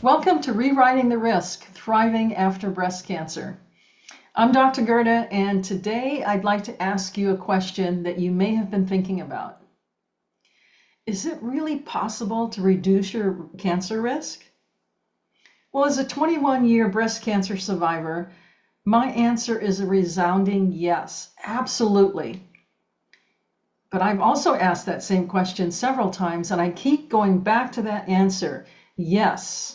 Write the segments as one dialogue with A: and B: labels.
A: Welcome to Rewriting the Risk, Thriving After Breast Cancer. I'm Dr. Gerda, and today I'd like to ask you a question that you may have been thinking about. Is it really possible to reduce your cancer risk? Well, as a 21-year breast cancer survivor, my answer is a resounding yes, absolutely. But I've also asked that same question several times, and I keep going back to that answer, yes.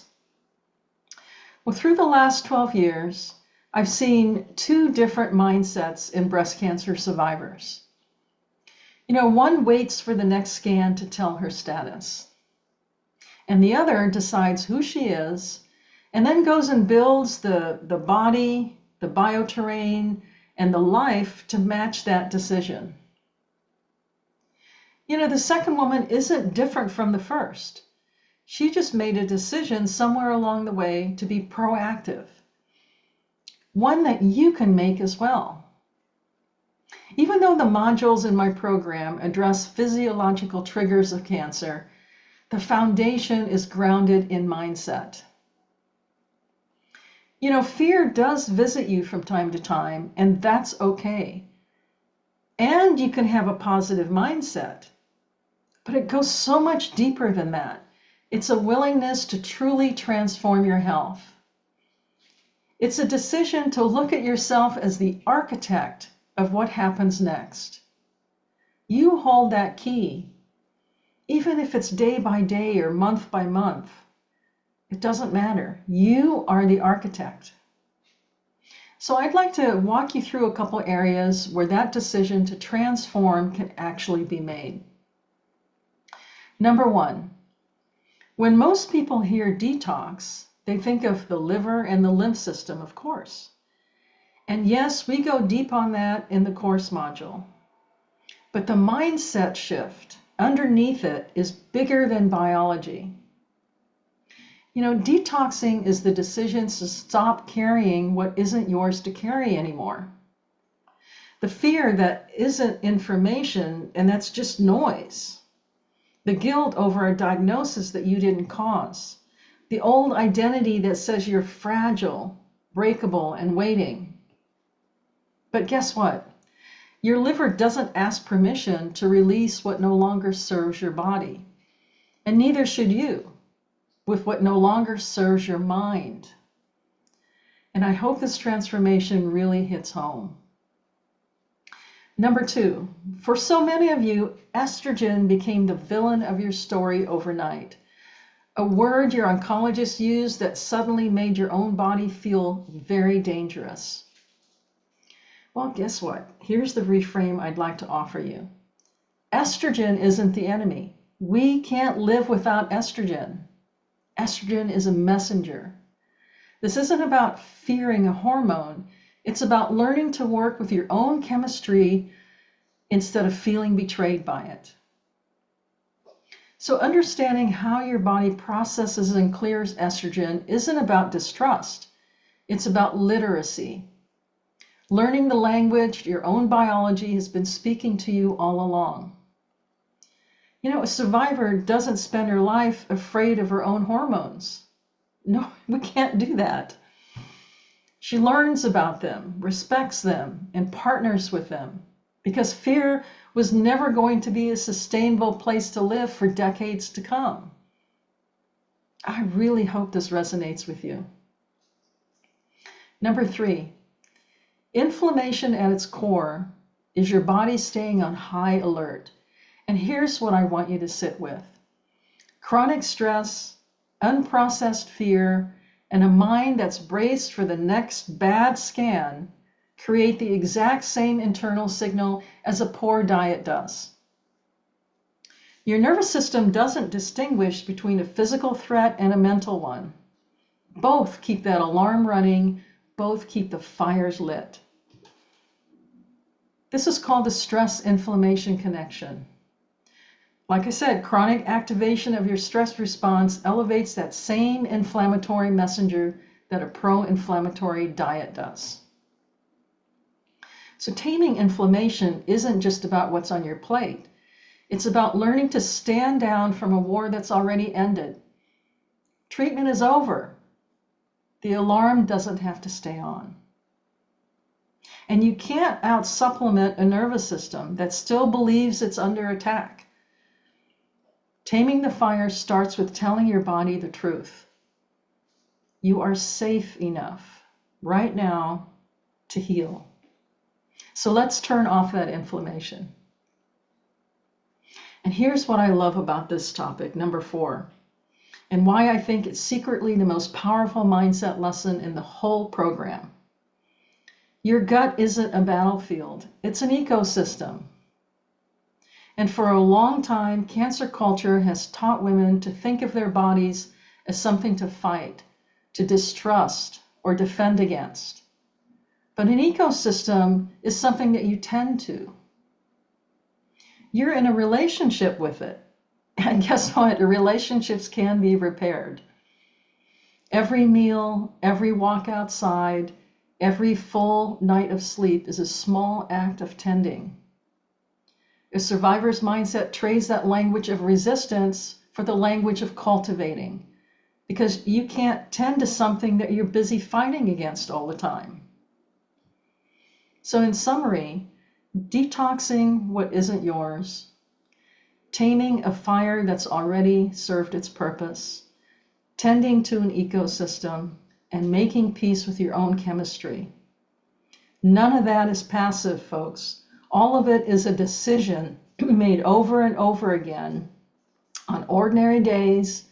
A: Well, through the last 12 years, I've seen two different mindsets in breast cancer survivors. One waits for the next scan to tell her status, and the other decides who she is, and then goes and builds the body, the bioterrain, and the life to match that decision. The second woman isn't different from the first. She just made a decision somewhere along the way to be proactive, one that you can make as well. Even though the modules in my program address physiological triggers of cancer, the foundation is grounded in mindset. Fear does visit you from time to time, and that's okay. And you can have a positive mindset, but it goes so much deeper than that. It's a willingness to truly transform your health. It's a decision to look at yourself as the architect of what happens next. You hold that key, even if it's day by day or month by month. It doesn't matter. You are the architect. So I'd like to walk you through a couple areas where that decision to transform can actually be made. Number one, when most people hear detox, they think of the liver and the lymph system, of course. And yes, we go deep on that in the course module. But the mindset shift underneath it is bigger than biology. Detoxing is the decision to stop carrying what isn't yours to carry anymore. The fear that isn't information, and that's just noise. The guilt over a diagnosis that you didn't cause. The old identity that says you're fragile, breakable, and waiting. But guess what? Your liver doesn't ask permission to release what no longer serves your body. And neither should you, with what no longer serves your mind. And I hope this transformation really hits home. Number two, for so many of you, estrogen became the villain of your story overnight. A word your oncologist used that suddenly made your own body feel very dangerous. Well, guess what? Here's the reframe I'd like to offer you. Estrogen isn't the enemy. We can't live without estrogen. Estrogen is a messenger. This isn't about fearing a hormone. It's about learning to work with your own chemistry instead of feeling betrayed by it. So understanding how your body processes and clears estrogen isn't about distrust. It's about literacy. Learning the language your own biology has been speaking to you all along. A survivor doesn't spend her life afraid of her own hormones. No, we can't do that. She learns about them, respects them, and partners with them, because fear was never going to be a sustainable place to live for decades to come. I really hope this resonates with you. Number three, inflammation at its core is your body staying on high alert. And here's what I want you to sit with. Chronic stress, unprocessed fear, and a mind that's braced for the next bad scan create the exact same internal signal as a poor diet does. Your nervous system doesn't distinguish between a physical threat and a mental one. Both keep that alarm running, both keep the fires lit. This is called the stress-inflammation connection. Like I said, chronic activation of your stress response elevates that same inflammatory messenger that a pro-inflammatory diet does. So taming inflammation isn't just about what's on your plate. It's about learning to stand down from a war that's already ended. treatment is over. The alarm doesn't have to stay on. And you can't out-supplement a nervous system that still believes it's under attack. Taming the fire starts with telling your body the truth. You are safe enough right now to heal. So let's turn off that inflammation. And here's what I love about this topic, number 4, and why I think it's secretly the most powerful mindset lesson in the whole program. Your gut isn't a battlefield, it's an ecosystem. And for a long time, cancer culture has taught women to think of their bodies as something to fight, to distrust, or defend against. But an ecosystem is something that you tend to. You're in a relationship with it. And guess what? Relationships can be repaired. Every meal, every walk outside, every full night of sleep is a small act of tending. A survivor's mindset trades that language of resistance for the language of cultivating, because you can't tend to something that you're busy fighting against all the time. So in summary, detoxing what isn't yours, taming a fire that's already served its purpose, tending to an ecosystem, and making peace with your own chemistry. None of that is passive, folks. All of it is a decision made over and over again on ordinary days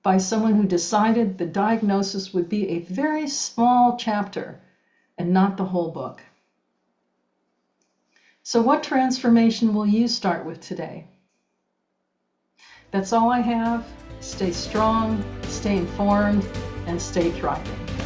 A: by someone who decided the diagnosis would be a very small chapter and not the whole book. So what transformation will you start with today? That's all I have. Stay strong, stay informed, and stay thriving.